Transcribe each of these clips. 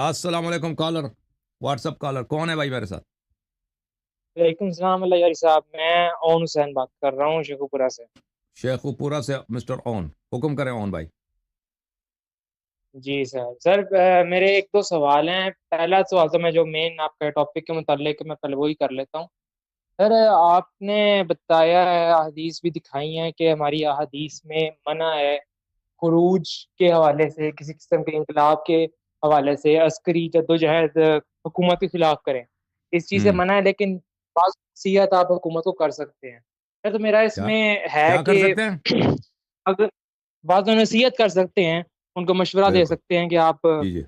السلام علیکم collar, what's up collar کون ہے بھائی میرے ساتھ؟ وعلیکم السلام اللہ یاری صاحب، میں اون حسین بات کر رہا ہوں شیخو پورہ سے۔ شیخ پورہ سے مسٹر اون، حکم کریں اون بھائی۔ جی سر میرے ایک دو سوال ہیں۔ پہلا سوال تو میں جو مین آپ کے ٹاپک کے متعلق میں پہلے وہی کر لیتا ہوں۔ سر آپ نے بتایا ہے، احادیث بھی دکھائی ہیں کہ ہماری احادیث میں منع ہے خروج کے حوالے سے، کسی قسم کے انقلاب کے حوالے سے عسکری جدوجہد حکومت کے خلاف کریں، اس چیز سے ہوں منع ہے، لیکن بعض نصیحت آپ حکومت کو کر سکتے ہیں۔ سر تو میرا اس کیا میں ہے کیا کر کہ سکتے ہیں؟ اگر بعض نصیحت کر سکتے ہیں، ان کو مشورہ دے بالکل، سکتے ہیں کہ آپ جی جی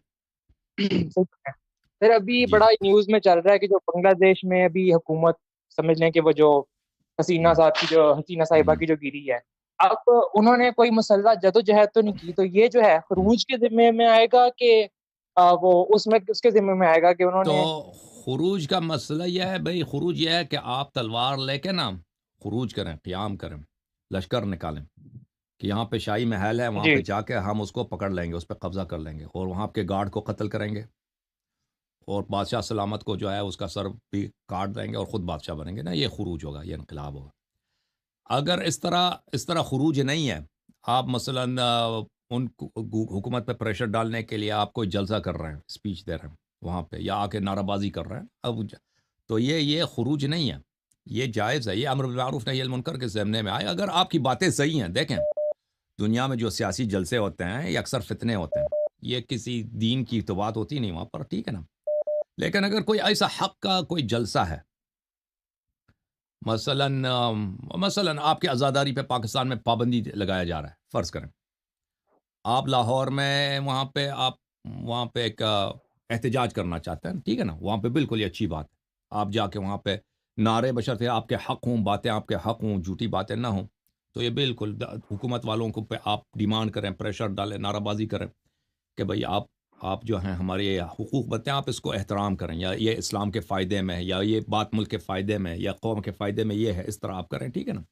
سر ابھی جی بڑا نیوز میں چل رہا ہے کہ جو بنگلہ دیش میں ابھی حکومت، سمجھ لیں کہ وہ جو حسینہ ہوں صاحب کی، جو حسینہ صاحبہ ہوں کی جو گری ہے، اب انہوں نے کوئی مسلح جدوجہد تو نہیں کی، تو یہ جو ہے ہوں۔ خروج کے ذمے میں آئے گا کہ وہ اس کے ذمے میں آئے گا کہ انہوں تو نے؟ خروج کا مسئلہ یہ ہے بھائی، خروج یہ ہے کہ آپ تلوار لے کے نا خروج کریں، قیام کریں، لشکر نکالیں کہ یہاں پہ شاہی محل ہے، وہاں جی پہ جا کے ہم اس کو پکڑ لیں گے، اس پہ قبضہ کر لیں گے، اور وہاں کے گارڈ کو قتل کریں گے، اور بادشاہ سلامت کو جو ہے اس کا سر بھی کاٹ دیں گے، اور خود بادشاہ بنیں گے نا۔ یہ خروج ہوگا، یہ انقلاب ہوگا۔ اگر اس طرح خروج نہیں ہے، آپ مثلا ان حکومت پہ پریشر ڈالنے کے لیے آپ کوئی جلسہ کر رہے ہیں، اسپیچ دے رہے ہیں وہاں پہ، یا آ کے نعرہ بازی کر رہے ہیں، تو یہ خروج نہیں ہے، یہ جائز ہے، یہ امر بالمعروف نہی عن المنکر کے ضمن میں آئے۔ اگر آپ کی باتیں صحیح ہیں، دیکھیں دنیا میں جو سیاسی جلسے ہوتے ہیں یہ اکثر فتنے ہوتے ہیں، یہ کسی دین کی تو بات ہوتی نہیں وہاں پر، ٹھیک ہے نا۔ لیکن اگر کوئی ایسا حق کا کوئی جلسہ ہے، مثلا آپ کی عزاداری پہ پاکستان میں پابندی لگایا جا رہا ہے، فرض کریں آپ لاہور میں وہاں پہ ایک احتجاج کرنا چاہتے ہیں، ٹھیک ہے نا، وہاں پہ بالکل یہ اچھی بات ہے، آپ جا کے وہاں پہ نعرے بشرطے آپ کے حق ہوں، باتیں آپ کے حق ہوں، جھوٹی باتیں نہ ہوں، تو یہ بالکل حکومت والوں کو پہ آپ ڈیمانڈ کریں، پریشر ڈالیں، نعرہ بازی کریں کہ بھئی آپ جو ہیں ہمارے یہ حقوق بنتے ہیں، آپ اس کو احترام کریں، یا یہ اسلام کے فائدے میں ہے، یا یہ بات ملک کے فائدے میں یا قوم کے فائدے میں یہ ہے، اس طرح آپ کریں، ٹھیک ہے نا۔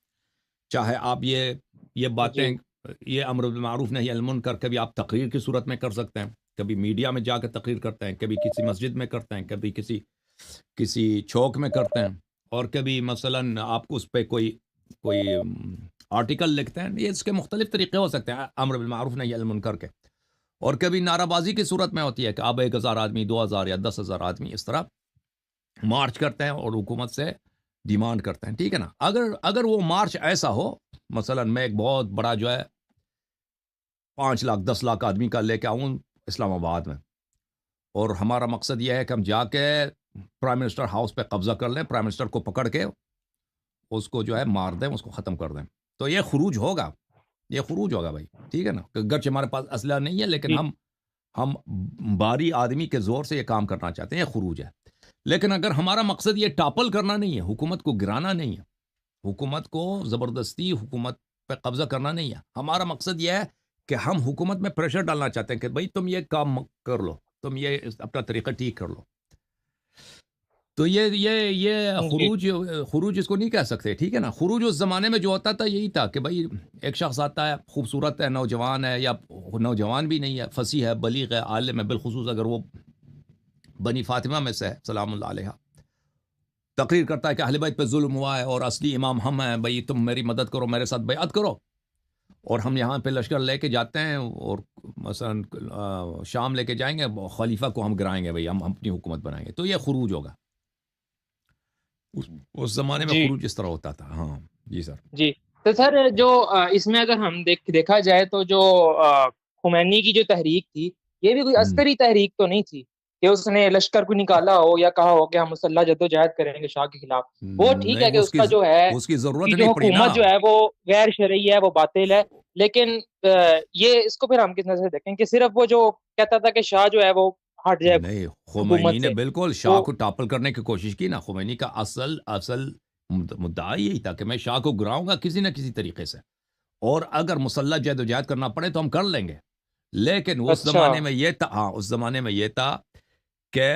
چاہے آپ یہ جی باتیں، یہ امر بالمعروف نہی عن المنکر کبھی آپ تقریر کی صورت میں کر سکتے ہیں، کبھی میڈیا میں جا کے تقریر کرتے ہیں، کبھی کسی مسجد میں کرتے ہیں، کبھی کسی چوک میں کرتے ہیں، اور کبھی مثلا آپ کو اس پہ کوئی آرٹیکل لکھتے ہیں، یہ اس کے مختلف طریقے ہو سکتے ہیں امر بالمعروف نہی عن المنکر کے، اور کبھی نعرہ بازی کی صورت میں ہوتی ہے کہ اب 1000 آدمی، 2000 یا 10,000 آدمی اس طرح مارچ کرتے ہیں اور حکومت سے ڈیمانڈ کرتے ہیں، ٹھیک ہے نا۔ اگر وہ مارچ ایسا ہو، مثلا میں ایک بہت بڑا جو ہے 5 لاکھ 10 لاکھ آدمی کا لے کے آؤں اسلام آباد میں، اور ہمارا مقصد یہ ہے کہ ہم جا کے پرائم منسٹر ہاؤس پہ قبضہ کر لیں، پرائم منسٹر کو پکڑ کے اس کو جو ہے مار دیں، اس کو ختم کر دیں، تو یہ خروج ہوگا، یہ خروج ہوگا بھائی، ٹھیک ہے نا۔ گرچہ ہمارے پاس اسلحہ نہیں ہے، لیکن جی ہم باری آدمی کے زور سے یہ کام کرنا چاہتے ہیں، یہ خروج ہے۔ لیکن اگر ہمارا مقصد یہ ٹاپل کرنا نہیں ہے، حکومت کو گرانا نہیں ہے، حکومت کو زبردستی حکومت پہ قبضہ کرنا نہیں ہے، ہمارا مقصد یہ ہے کہ ہم حکومت میں پریشر ڈالنا چاہتے ہیں کہ بھئی تم یہ کام کر لو، تم یہ اپنا طریقہ ٹھیک کر لو، تو یہ جی خروج اس کو نہیں کہہ سکتے، ٹھیک ہے نا۔ خروج اس زمانے میں جو ہوتا تھا یہی تھا کہ بھئی ایک شخص آتا ہے، خوبصورت ہے، نوجوان ہے، یا نوجوان بھی نہیں ہے، فصیح ہے، بلیغ ہے، عالم ہے، بالخصوص اگر وہ بنی فاطمہ میں سے ہے سلام اللہ علیہ، تقریر کرتا ہے کہ اہل بیت پہ ظلم ہوا ہے اور اصلی امام ہم ہیں، بھئی تم میری مدد کرو، میرے ساتھ بیعت کرو، اور ہم یہاں پہ لشکر لے کے جاتے ہیں، اور مثلا شام لے کے جائیں گے، خلیفہ کو ہم گرائیں گے، بھئی ہم اپنی حکومت بنائیں گے، تو یہ خروج ہوگا۔ اس زمانے میں جی خروج اس طرح ہوتا تھا، ہاں جی سر۔ جی تو سر جو اس میں اگر ہم دیکھا جائے تو جو خمینی کی جو تحریک تھی، یہ بھی کوئی ہوں، عسکری تحریک تو نہیں تھی کہ اس نے لشکر کو نکالا ہو یا کہا ہو کہ ہم مسلح جدوجہد کریں گے شاہ کے خلاف۔ وہ ٹھیک نہیں ہے کہ اس کا جو ہے، اس کی ضرورت کی نہیں جو پڑی نا۔ حکومت جو ہے وہ غیر شرعی ہے، وہ باطل ہے، لیکن یہ اس کو پھر ہم کس نظر سے دیکھیں کہ صرف وہ جو کہتا تھا کہ شاہ جو ہے وہ ہٹ جائے نہیں، خمینی حکومت نے سے، بالکل شاہ تو کو ٹاپل کرنے کی کوشش کی نا، خمینی کا اصل مدعا یہی تھا کہ میں شاہ کو گراؤں گا کسی نہ کسی طریقے سے، اور اگر مسلح جد و جہد کرنا پڑے تو ہم کر لیں گے۔ لیکن اس اچھا زمانے میں یہ تھا، ہاں اس زمانے میں یہ تھا کہ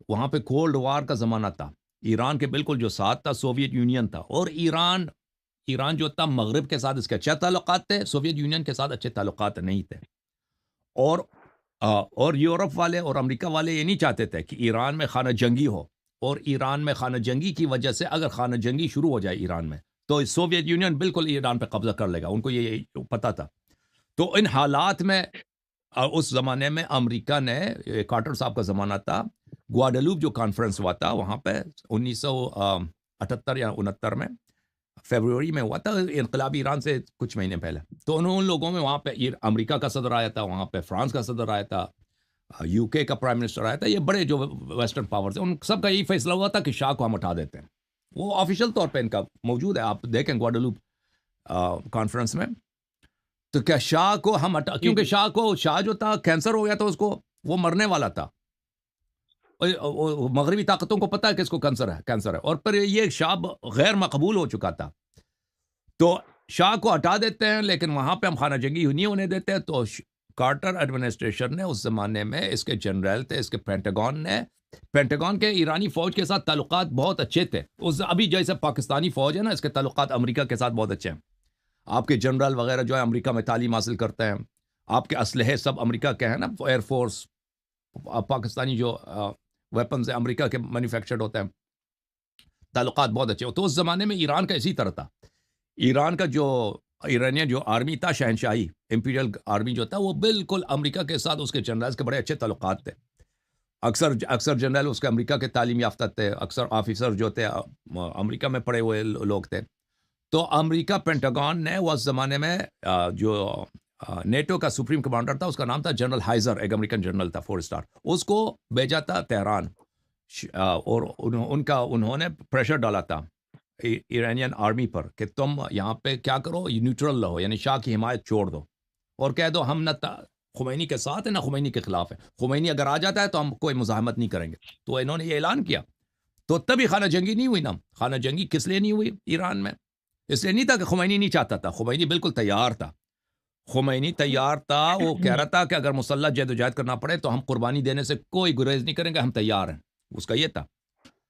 وہاں پہ کولڈ وار کا زمانہ تھا، ایران کے بالکل جو ساتھ تھا سوویت یونین تھا، اور ایران جو تھا مغرب کے ساتھ اس کے اچھے تعلقات تھے، سوویت یونین کے ساتھ اچھے تعلقات نہیں تھے، اور اور یورپ والے اور امریکہ والے یہ نہیں چاہتے تھے کہ ایران میں خانہ جنگی ہو، اور ایران میں خانہ جنگی کی وجہ سے اگر خانہ جنگی شروع ہو جائے ایران میں تو سوویت یونین بالکل ایران پہ قبضہ کر لے گا، ان کو یہ پتہ تھا۔ تو ان حالات میں اس زمانے میں امریکہ نے، کارٹر صاحب کا زمانہ تھا، گواڈلوپ جو کانفرنس ہوا تھا وہاں پہ 1978 یا 69 میں فیبروری میں ہوا تھا، انقلابی ایران سے کچھ مہینے پہلے۔ تو ان لوگوں میں وہاں پہ امریکہ کا صدر آیا تھا، وہاں پہ فرانس کا صدر آیا تھا، یو کے کا پرائم منسٹر آیا تھا، یہ بڑے جو ویسٹرن پاورز ہیں ان سب کا یہی فیصلہ ہوا تھا کہ شاہ کو ہم اٹھا دیتے ہیں۔ وہ آفیشیل طور پہ ان کا موجود ہے، آپ دیکھیں گواڈلوپ کانفرنس میں۔ تو کیا شاہ کو ہم کیونکہ شاہ جو تھا کینسر ہو گیا تھا، اس کو وہ مرنے والا تھا، مغربی طاقتوں کو پتا ہے کہ اس کو کینسر ہے، اور پھر یہ شاہ غیر مقبول ہو چکا تھا، تو شاہ کو ہٹا دیتے ہیں، لیکن وہاں پہ ہم خانہ جنگی نہیں ہونے دیتے ہیں۔ تو کارٹر ایڈمنسٹریشن نے اس زمانے میں، اس کے جنرل تھے، اس کے پینٹاگون کے ایرانی فوج کے ساتھ تعلقات بہت اچھے تھے۔ ابھی جیسے پاکستانی فوج ہے نا، اس کے تعلقات امریکہ کے ساتھ بہت اچھے ہیں۔ آپ کے جنرل وغیرہ جو ہے امریکہ میں تعلیم حاصل کرتے ہیں، آپ کے اسلحے سب امریکہ کے ہیں نا، ایئر فورس، پاکستانی جو ویپنز امریکہ کے مینوفیکچرڈ ہوتے ہیں، تعلقات بہت اچھے ہو۔ تو اس زمانے میں ایران کا اسی طرح تھا، ایران کا جو ایرانین جو آرمی تھا، شہنشاہی امپیریل آرمی جو تھا، وہ بالکل امریکہ کے ساتھ اس کے جنرلز کے بڑے اچھے تعلقات تھے۔ اکثر جنرل اس کے امریکہ کے تعلیم یافتہ تھے، اکثر آفیسر جو تھے امریکہ میں پڑھے ہوئے لوگ تھے۔ تو امریکہ پینٹاگون نے اس زمانے میں جو نیٹو کا سپریم کمانڈر تھا، اس کا نام تھا جنرل ہائزر، ایک امریکن جنرل تھا 4 اسٹار، اس کو بھیجا تھا تہران، اور انہوں نے پریشر ڈالا تھا ایرانین آرمی پر کہ تم یہاں پہ کیا کرو، نیوٹرل رہو، یعنی شاہ کی حمایت چھوڑ دو، اور کہہ دو ہم نہ خمینی کے ساتھ ہیں نہ خمینی کے خلاف ہے، خمینی اگر آ جاتا ہے تو ہم کوئی مزاحمت نہیں کریں گے۔ تو انہوں نے یہ اعلان کیا، تو تبھی خانہ جنگی نہیں ہوئی نا۔ خانہ جنگی کس لیے نہیں ہوئی ایران میں؟ اس لیے نہیں تھا کہ خمینی نہیں چاہتا تھا، خمینی بالکل تیار تھا، وہ کہہ رہا تھا کہ اگر مسلح جد و جہد کرنا پڑے تو ہم قربانی دینے سے کوئی گریز نہیں کریں گے، ہم تیار ہیں، اس کا یہ تھا،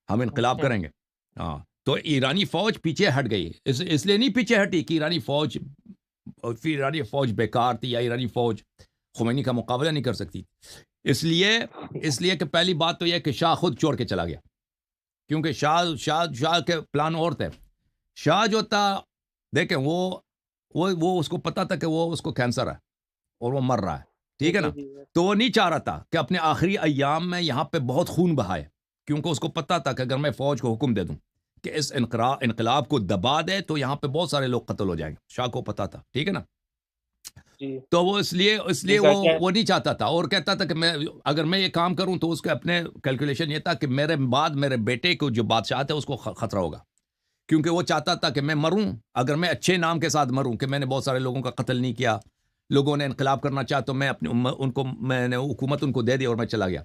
ہم انقلاب کریں گے۔ ہاں، تو ایرانی فوج پیچھے ہٹ گئی، اس لیے نہیں پیچھے ہٹی کہ ایرانی فوج بیکار تھی یا ایرانی فوج خمینی کا مقابلہ نہیں کر سکتی، اس لیے کہ پہلی بات تو یہ کہ شاہ خود چھوڑ کے چلا گیا، کیونکہ شاہ کے پلان اور تھے۔ شاہ جو تھا، دیکھیں وہ اس کو پتا تھا کہ وہ اس کو کینسر ہے اور وہ مر رہا ہے، ٹھیک ہے نا، تو وہ نہیں چاہ رہا تھا کہ اپنے آخری ایام میں یہاں پہ بہت خون بہائے، کیونکہ اس کو پتا تھا کہ اگر میں فوج کو حکم دے دوں کہ اس انقلاب کو دبا دے تو یہاں پہ بہت سارے لوگ قتل ہو جائیں گے، شاہ کو پتا تھا، ٹھیک ہے نا۔ تو وہ اس لیے وہ نہیں چاہتا تھا، اور کہتا تھا کہ اگر میں یہ کام کروں تو اس کے اپنے کیلکولیشن یہ تھا کہ میرے بعد میرے بیٹے کو جو بادشاہ ہے اس کو خطرہ ہوگا، کیونکہ وہ چاہتا تھا کہ میں مروں، اگر میں اچھے نام کے ساتھ مروں کہ میں نے بہت سارے لوگوں کا قتل نہیں کیا، لوگوں نے انقلاب کرنا چاہا تو میں نے حکومت ان کو دے دی اور میں چلا گیا،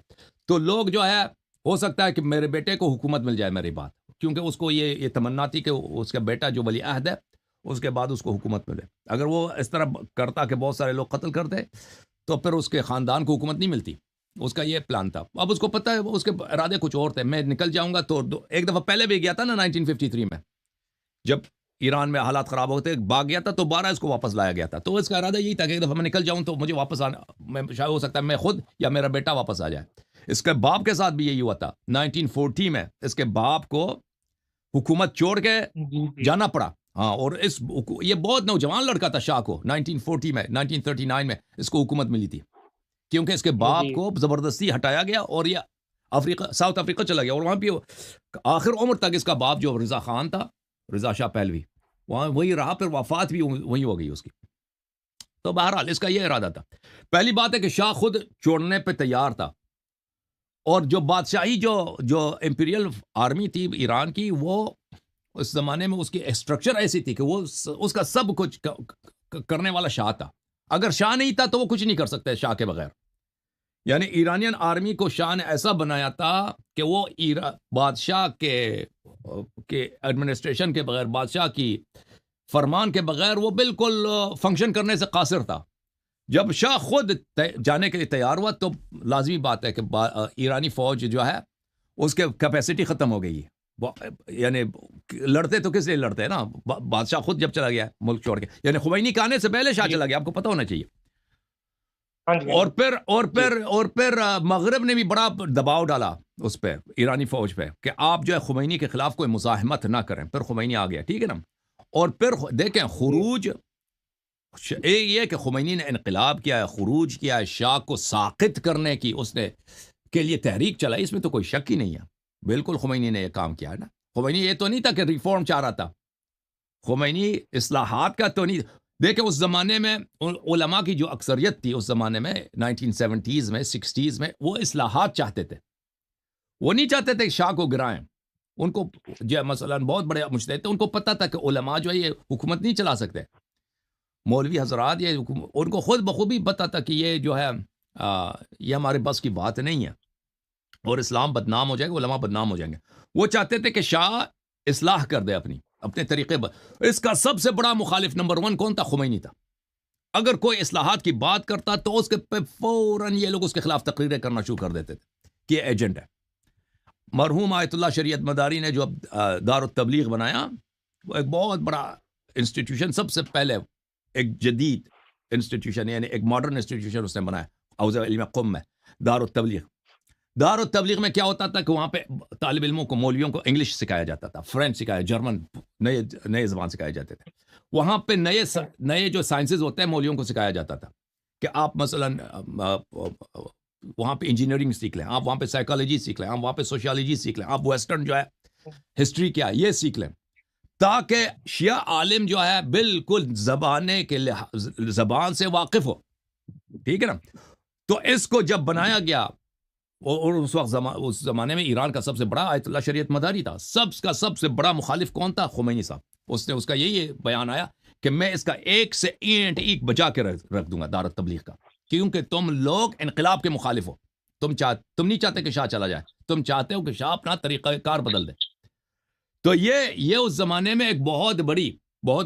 تو لوگ جو ہے ہو سکتا ہے کہ میرے بیٹے کو حکومت مل جائے میری بات، کیونکہ اس کو یہ تمنا تھی کہ اس کا بیٹا جو ولی عہد ہے اس کے بعد اس کو حکومت ملے۔ اگر وہ اس طرح کرتا کہ بہت سارے لوگ قتل کرتے تو پھر اس کے خاندان کو حکومت نہیں ملتی، اس کا یہ پلان تھا۔ اب اس کو پتہ ہے اس کے ارادے کچھ اور تھے، میں نکل جاؤں گا تو ایک دفعہ پہلے بھی گیا تھا نا 1953 میں، جب ایران میں حالات خراب ہوتے بھاگ گیا تھا تو 12 اس کو واپس لایا گیا تھا، تو اس کا ارادہ یہی تھا کہ ایک دفعہ میں نکل جاؤں تو مجھے واپس آنا، میں شاید ہو سکتا ہے میں خود یا میرا بیٹا واپس آ جائے۔ اس کے باپ کے ساتھ بھی یہی ہوا تھا 1940 میں، اس کے باپ کو حکومت چھوڑ کے جانا پڑا، ہاں، اور یہ بہت نوجوان لڑکا تھا شاہ کو 1940 میں 1939 میں اس کو حکومت ملی تھی، کیونکہ اس کے باپ کو زبردستی ہٹایا گیا اور یہ ساؤتھ افریقہ چلا گیا، اور وہاں پہ آخر عمر تک اس کا باپ جو رضا خان تھا، رضا شاہ پہلوی، وہاں وہی رہا، پھر وفات بھی وہی ہو گئی اس کی۔ تو بہرحال اس کا یہ ارادہ تھا۔ پہلی بات ہے کہ شاہ خود چھوڑنے پہ تیار تھا، اور جو بادشاہی جو امپیریل آرمی تھی ایران کی، وہ اس زمانے میں اس کی اسٹرکچر ایسی تھی کہ وہ اس کا سب کچھ کرنے والا شاہ تھا، اگر شاہ نہیں تھا تو وہ کچھ نہیں کر سکتے شاہ کے بغیر، یعنی ایرانین آرمی کو شاہ نے ایسا بنایا تھا کہ وہ بادشاہ کے ایڈمنسٹریشن کے بغیر، بادشاہ کی فرمان کے بغیر وہ بالکل فنکشن کرنے سے قاصر تھا۔ جب شاہ خود جانے کے لیے تیار ہوا تو لازمی بات ہے کہ ایرانی فوج جو ہے اس کے کیپیسٹی ختم ہو گئی ہے، یعنی لڑتے تو کس لیے لڑتے ہیں نا، بادشاہ خود جب چلا گیا ملک چھوڑ کے، یعنی خمینی کے آنے سے پہلے شاہ چلا گیا، آپ کو پتہ ہونا چاہیے۔ ہاں جی، اور پھر مغرب نے بھی بڑا دباؤ ڈالا اس پہ، ایرانی فوج پہ، کہ آپ جو ہے خمینی کے خلاف کوئی مزاحمت نہ کریں. پھر خمینی آ گیا، ٹھیک ہے نا. اور پھر دیکھیں خروج، یہ کہ خمینی نے انقلاب کیا ہے، خروج کیا ہے، شاہ کو ساقط کرنے کی اس نے کے لیے تحریک چلائی، اس میں تو کوئی شک ہی نہیں ہے. بالکل خمینی نے یہ کام کیا ہے نا. خمینی یہ تو نہیں تھا کہ ریفارم چاہ رہا تھا، خمینی اصلاحات کا تو نہیں. دیکھیں اس زمانے میں علماء کی جو اکثریت تھی اس زمانے میں 1970s میں 60s میں، وہ اصلاحات چاہتے تھے. وہ نہیں چاہتے تھے کہ شاہ کو گرائیں. ان کو جو مثلا بہت بڑے مجتہد تھے، ان کو پتہ تھا کہ علماء جو ہے یہ حکومت نہیں چلا سکتے. مولوی حضرات یہ ان کو خود بخوبی پتہ تھا کہ یہ جو ہے یہ ہمارے بس کی بات نہیں ہے، اور اسلام بدنام ہو جائے گا، علماء بدنام ہو جائیں گے. وہ چاہتے تھے کہ شاہ اصلاح کر دے اپنے طریقے پر. اس کا سب سے بڑا مخالف نمبر 1 کون تھا؟ خمینی تھا. اگر کوئی اصلاحات کی بات کرتا تو اس کے پہ فوراً یہ لوگ اس کے خلاف تقریریں کرنا شروع کر دیتے تھے کہ یہ ایجنٹ ہے. مرحوم آیت اللہ شریعت مداری نے جو اب دار التبلیغ بنایا، وہ ایک بہت بڑا انسٹیٹیوشن، سب سے پہلے ایک جدید انسٹیٹیوشن، یعنی ایک ماڈرن انسٹیٹیوشن اس نے بنایا حوزہ علم قم میں، دار التبلیغ. دار التبلیغ میں کیا ہوتا تھا کہ وہاں پہ طالب علموں کو، مولویوں کو انگلش سکھایا جاتا تھا، فرینچ سکھایا، جرمن، نئے زبان سکھائے جاتے تھے. وہاں پہ نئے جو سائنسز ہوتے ہیں مولویوں کو سکھایا جاتا تھا کہ آپ مثلا وہاں پہ انجینئرنگ سیکھ لیں، آپ وہاں پہ سائیکالوجی سیکھ لیں، آپ وہاں پہ سوشیالوجی سیکھ لیں، آپ ویسٹرن جو ہے ہسٹری کیا ہے یہ سیکھ لیں، تاکہ شیعہ عالم جو ہے بالکل زبان سے واقف ہو. ٹھیک ہے نا. تو اس کو جب بنایا گیا، اور اس زمانے میں ایران کا سب سے بڑا آیت اللہ شریعت مداری تھا. سب سے بڑا مخالف کون تھا؟ خمینی صاحب. اس کا یہی بیان آیا کہ میں اس کا ایک سے ایک بچا کے رکھ دوں گا دار التبلیغ کا، کیونکہ تم لوگ انقلاب کے مخالف ہو. تم نہیں چاہتے کہ شاہ چلا جائے، تم چاہتے ہو کہ شاہ اپنا طریقہ کار بدل دے. تو یہ اس زمانے میں ایک بہت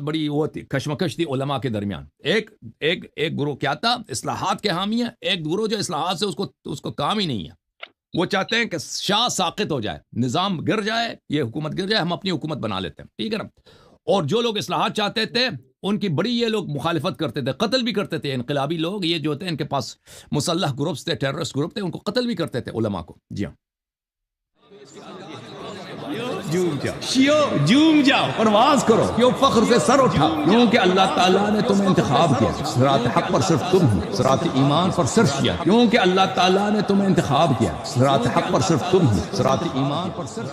بڑی وہ تھی، کشمکش تھی علماء کے درمیان. ایک گروہ کیا تھا؟ اصلاحات کے حامی ہے. ایک گروہ جو اصلاحات سے اس کو کام ہی نہیں ہے. وہ چاہتے ہیں کہ شاہ ساقط ہو جائے، نظام گر جائے، یہ حکومت گر جائے، ہم اپنی حکومت بنا لیتے ہیں. ٹھیک ہے نا. اور جو لوگ اصلاحات چاہتے تھے ان کی بڑی یہ لوگ مخالفت کرتے تھے، قتل بھی کرتے تھے. انقلابی لوگ یہ جو تھے، ان کے پاس مسلح گروپس تھے، ٹیررسٹ گروپ تھے، ان کو قتل بھی کرتے تھے علماء کو. جی ہاں. جوم جاؤ، پرواز کرو، کیوں فخر سے سر اٹھا، کیونکہ اللہ تعالیٰ نے تمہیں انتخاب کیا. صراط حق پر صرف تم ہی، صراط ایمان پر صرف کیا، کیونکہ اللہ تعالیٰ نے تمہیں انتخاب کیا. صراط حق پر صرف تم ہی، صراط ایمان پر صرف